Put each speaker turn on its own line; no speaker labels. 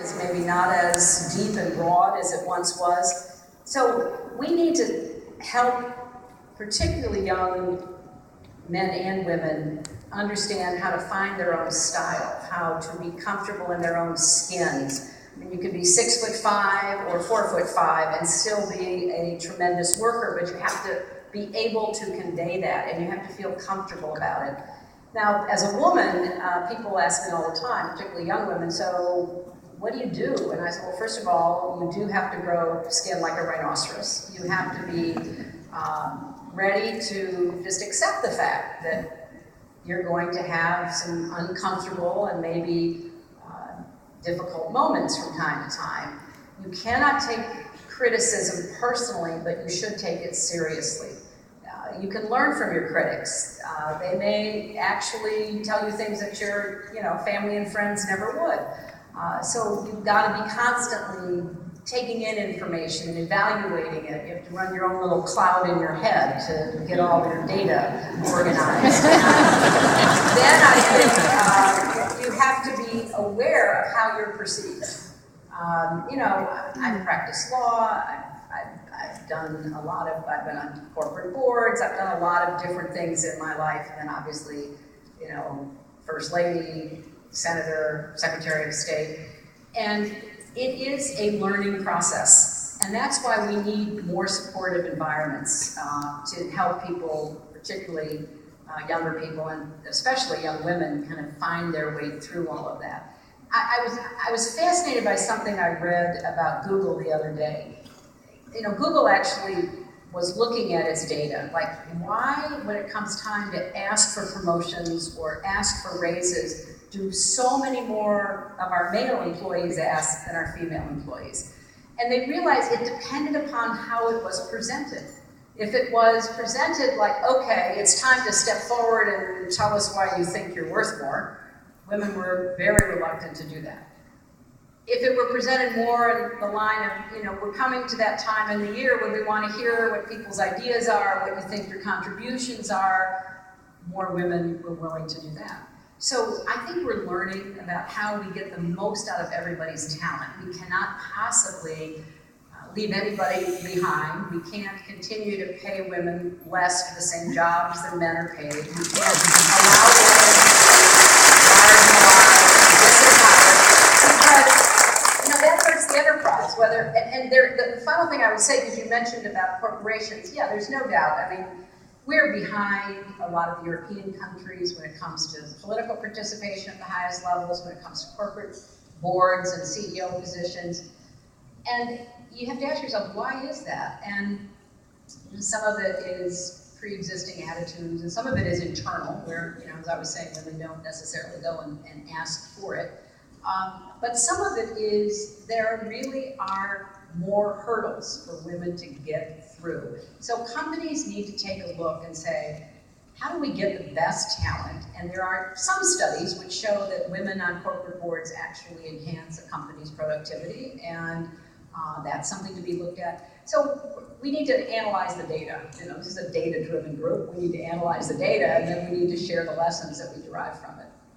is maybe not as deep and broad as it once was. So we need to help particularly young men and women understand how to find their own style, how to be comfortable in their own skins. I mean, you could be 6'5" or 4'5" and still be a tremendous worker, but you have to be able to convey that, and you have to feel comfortable about it. Now, as a woman, people ask me all the time, particularly young women, so what do you do? And I said, well, first of all, you do have to grow skin like a rhinoceros. You have to be ready to just accept the fact that you're going to have some uncomfortable and maybe difficult moments from time to time. You cannot take criticism personally, but you should take it seriously. You can learn from your critics. They may actually tell you things that your family and friends never would. So you've got to be constantly taking in information and evaluating it. You have to run your own little cloud in your head to get all your data organized. Then I think you have to be aware of how you're perceived. I've practiced law, I've done I've been on corporate boards, I've done a lot of different things in my life, and then obviously, First Lady, Senator, Secretary of State, and it is a learning process, and that's why we need more supportive environments to help people, particularly younger people, and especially young women, kind of find their way through all of that. I was fascinated by something I read about Google the other day. Google actually was looking at its data, like why, when it comes time to ask for promotions or ask for raises, do so many more of our male employees ask than our female employees? And they realized it depended upon how it was presented. If it was presented like, okay, it's time to step forward and tell us why you think you're worth more, women were very reluctant to do that. If it were presented more in the line of, we're coming to that time in the year when we want to hear what people's ideas are, what you think your contributions are, more women were willing to do that. So I think we're learning about how we get the most out of everybody's talent. We cannot possibly leave anybody behind. We can't continue to pay women less for the same jobs that men are paid. We can't allow women marginalized, disempowered, because that hurts the enterprise. The final thing I would say, because you mentioned about corporations, yeah, there's no doubt. I mean, we're behind a lot of the European countries when it comes to political participation at the highest levels, when it comes to corporate boards and CEO positions. And you have to ask yourself, why is that? And some of it is pre-existing attitudes, and some of it is internal, where, as I was saying, women don't necessarily go and ask for it. But some of it is there really are more hurdles for women to get through. So companies need to take a look and say, how do we get the best talent? And there are some studies which show that women on corporate boards actually enhance a company's productivity, and that's something to be looked at. So we need to analyze the data. This is a data-driven group. We need to analyze the data, and then we need to share the lessons that we derive from it.